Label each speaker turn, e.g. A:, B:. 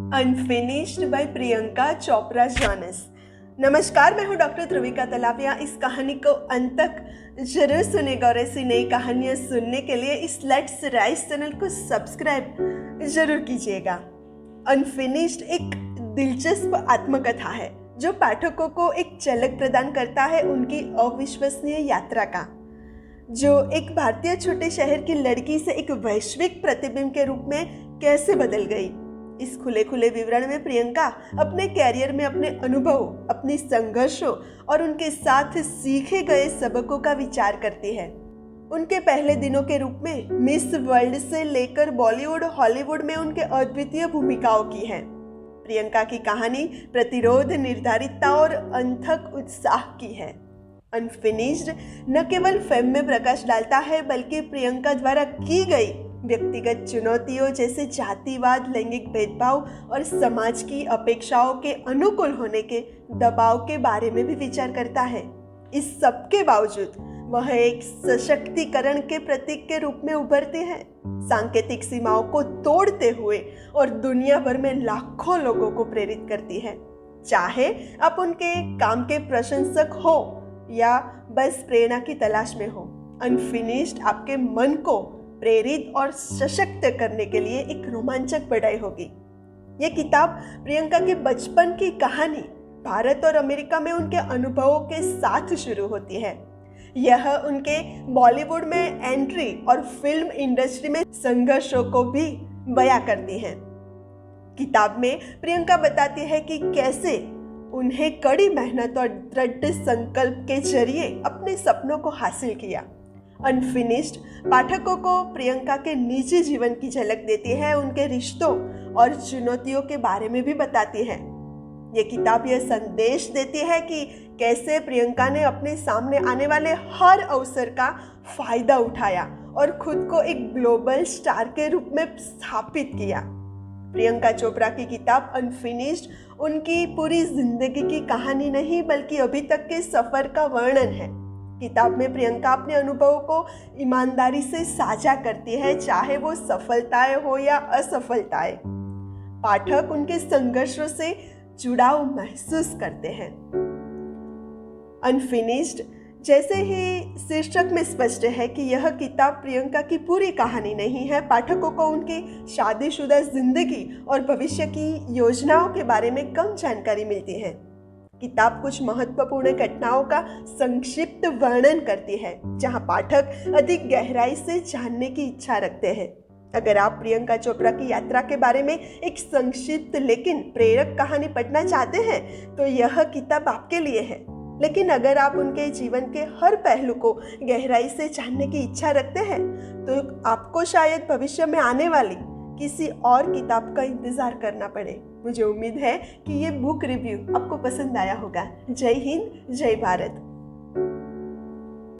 A: Unfinished by Priyanka Chopra Jonas. नमस्कार, मैं हूँ डॉक्टर ध्रुविका तलाविया। इस कहानी को अंत तक जरूर सुनेगा और ऐसी नई कहानियाँ सुनने के लिए इस लेट्स राइज चैनल को सब्सक्राइब जरूर कीजिएगा। अनफिनिश्ड एक दिलचस्प आत्मकथा है जो पाठकों को एक झलक प्रदान करता है उनकी अविश्वसनीय यात्रा का, जो एक भारतीय छोटे शहर की लड़की से एक वैश्विक प्रतिबिंब के रूप में कैसे बदल गई। इस खुले विवरण में प्रियंका अपने कैरियर में अपने अनुभव, अपनी संघर्षों और उनके साथ सीखे गए सबकों का विचार करती है। उनके पहले दिनों के रूप में मिस वर्ल्ड से लेकर बॉलीवुड हॉलीवुड में उनके अद्वितीय भूमिकाओं की है। प्रियंका की कहानी प्रतिरोध, निर्धारितता और अथक उत्साह की है। अनफिनिश्ड न केवल फेम में प्रकाश डालता है बल्कि प्रियंका द्वारा की गई व्यक्तिगत चुनौतियों जैसे जातिवाद, लैंगिक भेदभाव और समाज की अपेक्षाओं के अनुकूल होने के दबाव के बारे में भी विचार करता है। इस सब के बावजूद वह एक सशक्तिकरण के प्रतीक के रूप में उभरती है, सांकेतिक सीमाओं को तोड़ते हुए और दुनिया भर में लाखों लोगों को प्रेरित करती है। चाहे आप उनके काम के प्रशंसक हो या बस प्रेरणा की तलाश में हो, अनफिनिश्ड आपके मन को प्रेरित और सशक्त करने के लिए एक रोमांचक पढ़ाई होगी। ये किताब प्रियंका के बचपन की कहानी भारत और अमेरिका में उनके अनुभवों के साथ शुरू होती है। यह उनके बॉलीवुड में एंट्री और फिल्म इंडस्ट्री में संघर्षों को भी बयां करती है। किताब में प्रियंका बताती है कि कैसे उन्हें कड़ी मेहनत और दृढ़ संकल्प के जरिए अपने सपनों को हासिल किया। अनफिनिश्ड पाठकों को प्रियंका के निजी जीवन की झलक देती है, उनके रिश्तों और चुनौतियों के बारे में भी बताती है। ये किताब यह संदेश देती है कि कैसे प्रियंका ने अपने सामने आने वाले हर अवसर का फायदा उठाया और खुद को एक ग्लोबल स्टार के रूप में स्थापित किया। प्रियंका चोपड़ा की किताब अनफिनिश्ड उनकी पूरी जिंदगी की कहानी नहीं बल्कि अभी तक के सफर का वर्णन है। किताब में प्रियंका अपने अनुभवों को ईमानदारी से साझा करती है, चाहे वो सफलताएं हो या असफलताएं। पाठक उनके संघर्षों से जुड़ाव महसूस करते हैं। अनफिनिश्ड जैसे ही शीर्षक में स्पष्ट है कि यह किताब प्रियंका की पूरी कहानी नहीं है, पाठकों को उनकी शादीशुदा जिंदगी और भविष्य की योजनाओं के बारे में कम जानकारी मिलती है। किताब कुछ महत्वपूर्ण घटनाओं का संक्षिप्त वर्णन करती है, जहां पाठक अधिक गहराई से जानने की इच्छा रखते हैं। अगर आप प्रियंका चोपड़ा की यात्रा के बारे में एक संक्षिप्त लेकिन प्रेरक कहानी पढ़ना चाहते हैं तो यह किताब आपके लिए है। लेकिन अगर आप उनके जीवन के हर पहलू को गहराई से जानने की इच्छा रखते हैं तो आपको शायद भविष्य में आने वाली किसी और किताब का इंतजार करना पड़े। मुझे उम्मीद है कि ये बुक रिव्यू आपको पसंद आया होगा। जय हिंद, जय भारत।